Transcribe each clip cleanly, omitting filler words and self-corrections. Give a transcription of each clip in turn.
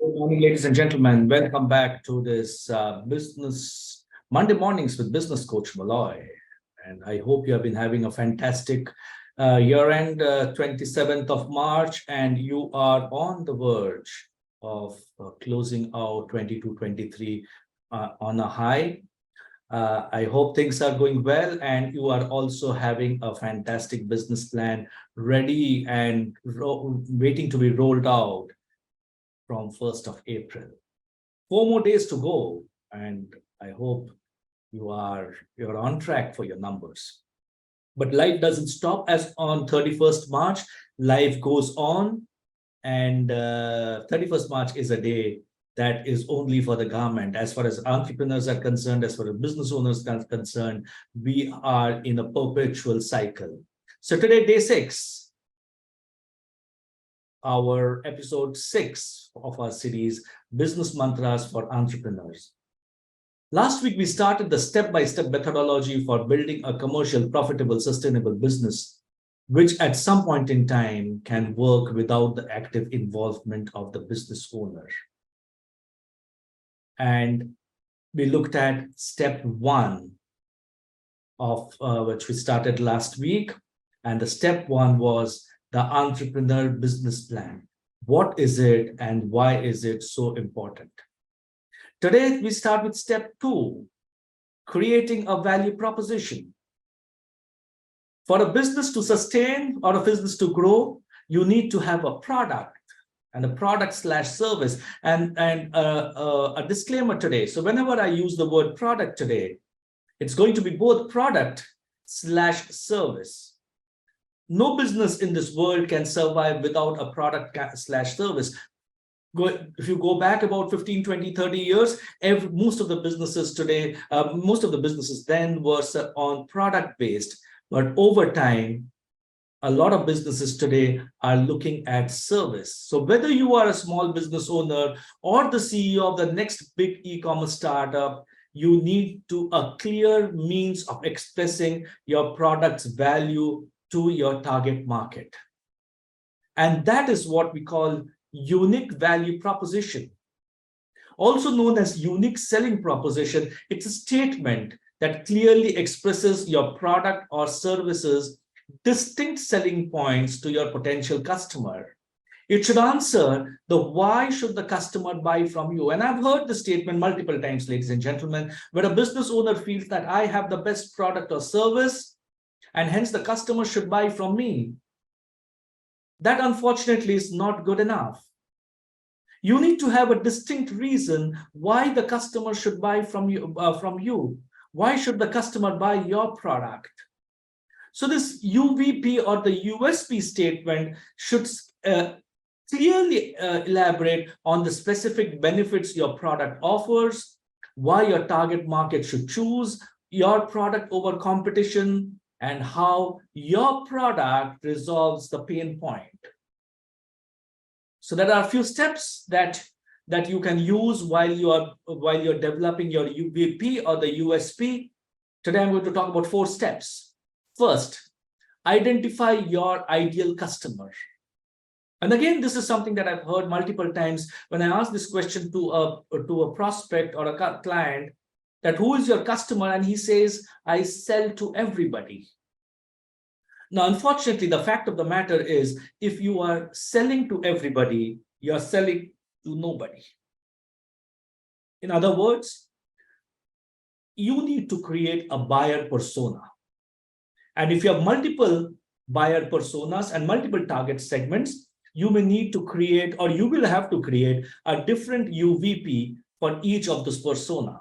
Good morning, ladies and gentlemen. Welcome back to this Business Monday Mornings with Business Coach Malloy. And I hope you have been having a fantastic year-end, 27th of March, and you are on the verge of closing out 22-23 on a high. I hope things are going well and you are also having a fantastic business plan ready and waiting to be rolled out from 1st of April. 4 more days to go, and I hope you're on track for your numbers. But life doesn't stop as on 31st March. Life goes on, and 31st March is a day that is only for the government. As far as entrepreneurs are concerned, as far as business owners are concerned, we are in a perpetual cycle. So today, day 6. Our episode 6 of our series, Business Mantras for Entrepreneurs. Last week, we started the step-by-step methodology for building a commercial, profitable, sustainable business, which at some point in time can work without the active involvement of the business owner. And we looked at step 1 of which we started last week. And the step 1 was the entrepreneur business plan. What is it and why is it so important? Today, we start with step 2, creating a value proposition. For a business to sustain or a business to grow, you need to have a product and a product/service. And a disclaimer today. So whenever I use the word product today, it's going to be both product/service. No business in this world can survive without a product/service. If you go back about 15, 20, 30 years, most of the businesses today, most of the businesses then were on product-based. But over time, a lot of businesses today are looking at service. So whether you are a small business owner or the CEO of the next big e-commerce startup, you need a clear means of expressing your product's value to your target market. And that is what we call unique value proposition. Also known as unique selling proposition, it's a statement that clearly expresses your product or services' distinct selling points to your potential customer. It should answer the why should the customer buy from you. And I've heard the statement multiple times, ladies and gentlemen, where a business owner feels that I have the best product or service, and hence the customer should buy from me. That unfortunately is not good enough. You need to have a distinct reason why the customer should buy from you. Why should the customer buy your product? So this UVP or the USP statement should clearly elaborate on the specific benefits your product offers, why your target market should choose your product over competition, and how your product resolves the pain point. So there are a few steps that you can use while you're developing your UVP or the USP. Today, I'm going to talk about 4 steps. First, identify your ideal customer. And again, this is something that I've heard multiple times when I ask this question to a prospect or a client, that who is your customer? And he says, I sell to everybody. Now, unfortunately, the fact of the matter is, if you are selling to everybody, you're selling to nobody. In other words, you need to create a buyer persona. And if you have multiple buyer personas and multiple target segments, you may need to create, or you will have to create, a different UVP for each of those persona.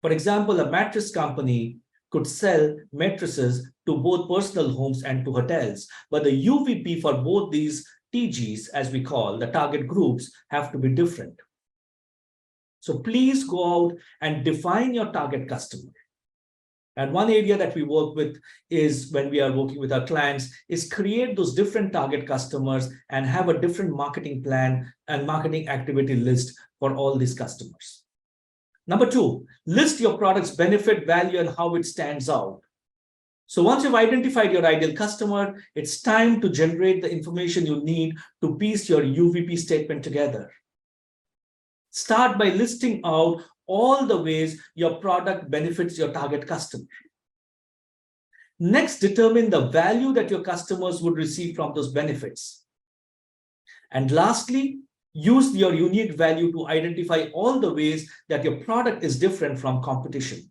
For example, a mattress company could sell mattresses to both personal homes and to hotels, but the UVP for both these TGs, as we call the target groups, have to be different. So please go out and define your target customer. And one area that we work with is, when we are working with our clients, is create those different target customers and have a different marketing plan and marketing activity list for all these customers. Number 2, list your product's benefit, value, and how it stands out. So once you've identified your ideal customer, it's time to generate the information you need to piece your UVP statement together. Start by listing out all the ways your product benefits your target customer. Next, determine the value that your customers would receive from those benefits. And lastly, use your unique value to identify all the ways that your product is different from competition.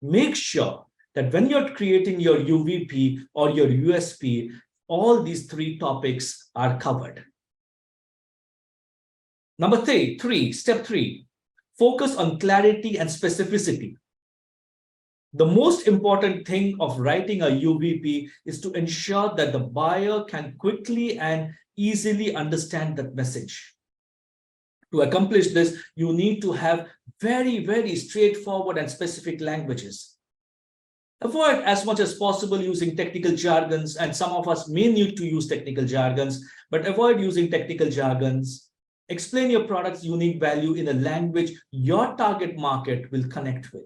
Make sure that when you're creating your UVP or your USP, all these three topics are covered. Number three, step three, focus on clarity and specificity. The most important thing of writing a UVP is to ensure that the buyer can quickly and easily understand that message. To accomplish this, you need to have very, very straightforward and specific languages. Avoid as much as possible using technical jargons, and some of us may need to use technical jargons, but avoid using technical jargons. Explain your product's unique value in a language your target market will connect with.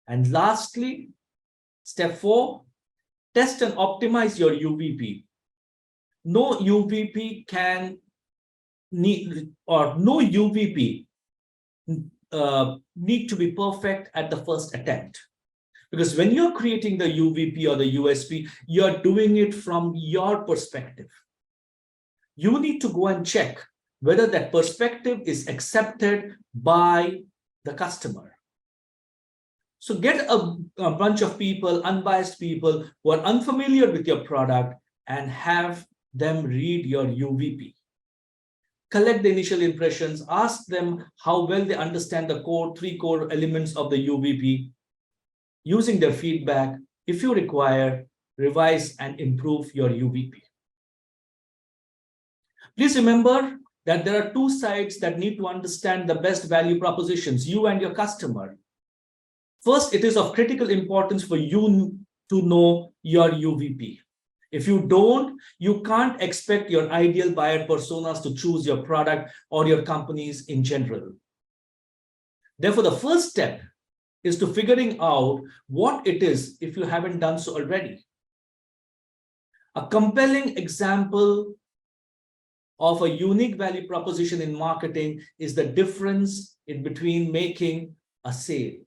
And lastly, step 4, test and optimize your UVP. No UVP need to be perfect at the first attempt. Because when you're creating the UVP or the USP, you're doing it from your perspective. You need to go and check whether that perspective is accepted by the customer. So get a bunch of people, unbiased people who are unfamiliar with your product and have them read your UVP. Collect the initial impressions, ask them how well they understand the three core elements of the UVP. Using their feedback, if you require, revise and improve your UVP. Please remember that there are two sides that need to understand the best value propositions, you and your customer. First, it is of critical importance for you to know your UVP. If you don't, you can't expect your ideal buyer personas to choose your product or your companies in general. Therefore, the first step is to figuring out what it is if you haven't done so already. A compelling example of a unique value proposition in marketing is the difference in between making a sale.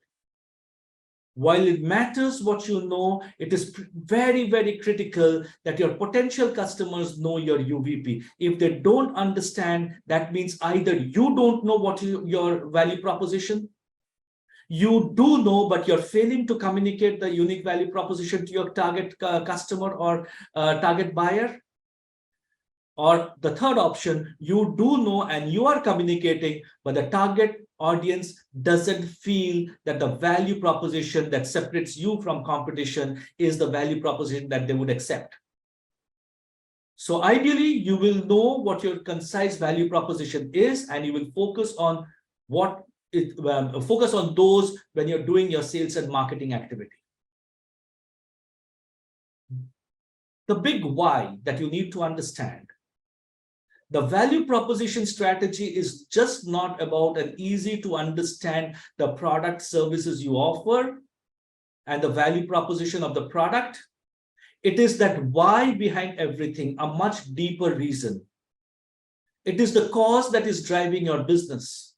While it matters what you know, it is very, very critical that your potential customers know your UVP. If they don't understand, that means either you don't know what your value proposition, you do know, but you're failing to communicate the unique value proposition to your target customer or target buyer. Or the third option, you do know and you are communicating, but the target audience doesn't feel that the value proposition that separates you from competition is the value proposition that they would accept. So ideally, you will know what your concise value proposition is, and you will focus on focus on those when you're doing your sales and marketing activity. The big why that you need to understand. The value proposition strategy is just not about an easy to understand the product services you offer and the value proposition of the product. It is that why behind everything, a much deeper reason. It is the cause that is driving your business.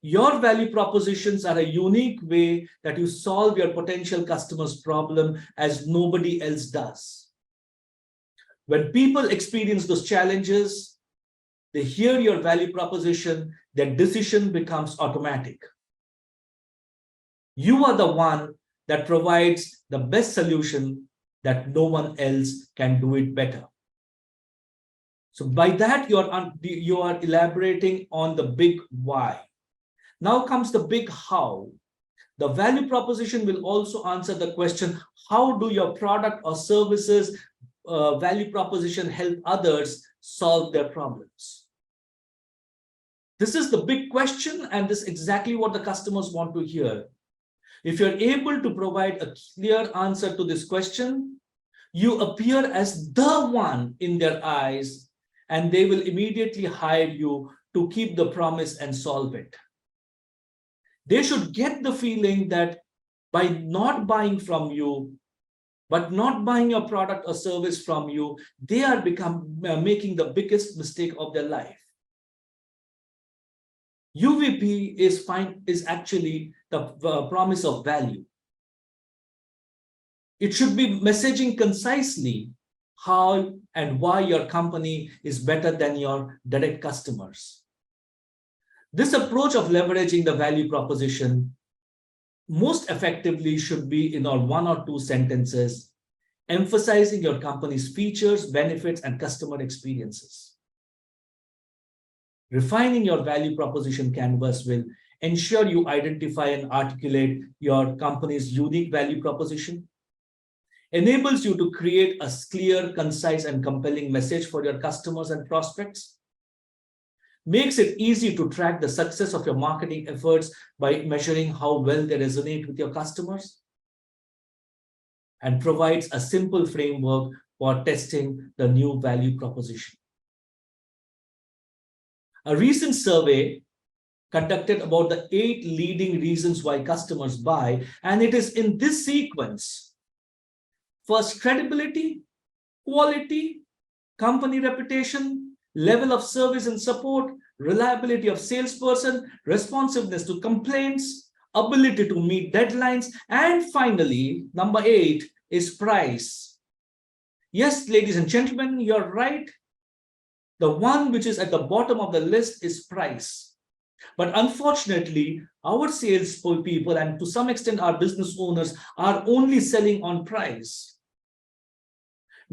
Your value propositions are a unique way that you solve your potential customer's problem as nobody else does. When people experience those challenges, they hear your value proposition, their decision becomes automatic. You are the one that provides the best solution that no one else can do it better. So by that, you are elaborating on the big why. Now comes the big how. The value proposition will also answer the question, how do your product or services value proposition help others solve their problems? This is the big question, and this is exactly what the customers want to hear. If you're able to provide a clear answer to this question, you appear as the one in their eyes, and they will immediately hire you to keep the promise and solve it. They should get the feeling that by not buying from you, but not buying your product or service from you, they are making the biggest mistake of their life. UVP is actually the promise of value. It should be messaging concisely how and why your company is better than your direct customers. This approach of leveraging the value proposition most effectively should be in our 1 or 2 sentences, emphasizing your company's features, benefits, and customer experiences. Refining your value proposition canvas will ensure you identify and articulate your company's unique value proposition, enables you to create a clear, concise, and compelling message for your customers and prospects, makes it easy to track the success of your marketing efforts by measuring how well they resonate with your customers, and provides a simple framework for testing the new value proposition. A recent survey conducted about the 8 leading reasons why customers buy, and it is in this sequence. First, credibility, quality, company reputation, level of service and support, reliability of salesperson, responsiveness to complaints, ability to meet deadlines, and finally, number 8 is price. Yes, ladies and gentlemen, you're right. The one which is at the bottom of the list is price. But unfortunately, our sales people and to some extent our business owners are only selling on price.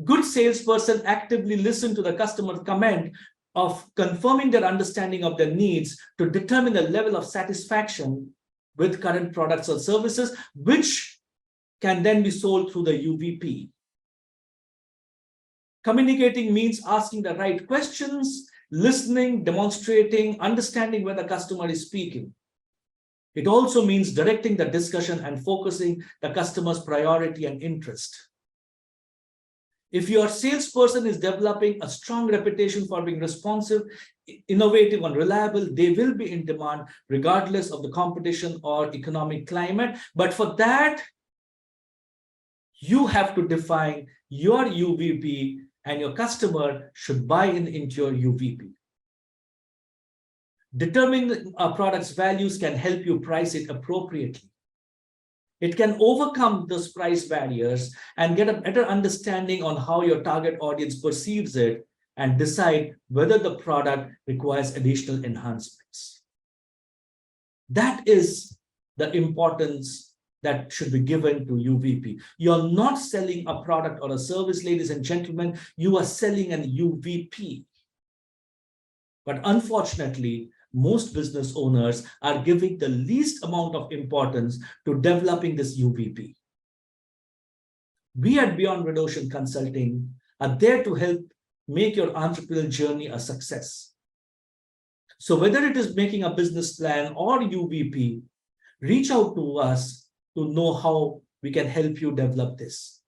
Good salesperson actively listen to the customer comment of confirming their understanding of their needs to determine the level of satisfaction with current products or services, which can then be sold through the UVP. Communicating means asking the right questions, listening, demonstrating, understanding where the customer is speaking. It also means directing the discussion and focusing the customer's priority and interest. If your salesperson is developing a strong reputation for being responsive, innovative, and reliable, they will be in demand regardless of the competition or economic climate. But for that, you have to define your UVP, and your customer should buy into your UVP. Determining a product's values can help you price it appropriately. It can overcome those price barriers and get a better understanding on how your target audience perceives it and decide whether the product requires additional enhancements. That is the importance that should be given to UVP. You're not selling a product or a service, ladies and gentlemen. You are selling an UVP. But unfortunately, most business owners are giving the least amount of importance to developing this UVP. We at Beyond Red Ocean Consulting are there to help make your entrepreneurial journey a success. So whether it is making a business plan or UVP, reach out to us to know how we can help you develop this.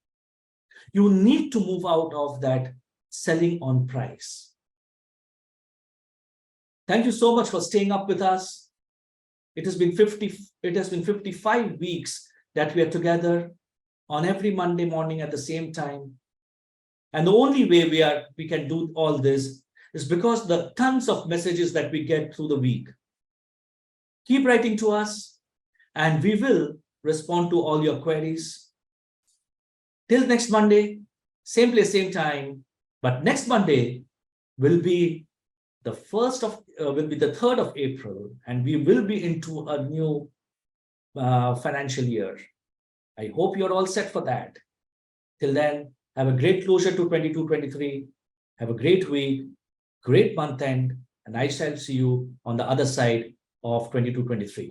You need to move out of that selling on price. Thank you so much for staying up with us. It has been 55 weeks that we are together on every Monday morning at the same time. And the only way we can do all this is because the tons of messages that we get through the week. Keep writing to us and we will respond to all your queries. Till next Monday, same place, same time. But next Monday will be the 3rd of April, and we will be into a new financial year. I hope you're all set for that. Till then, have a great closure to 22-23. Have a great week, great month end, and I shall see you on the other side of 22-23.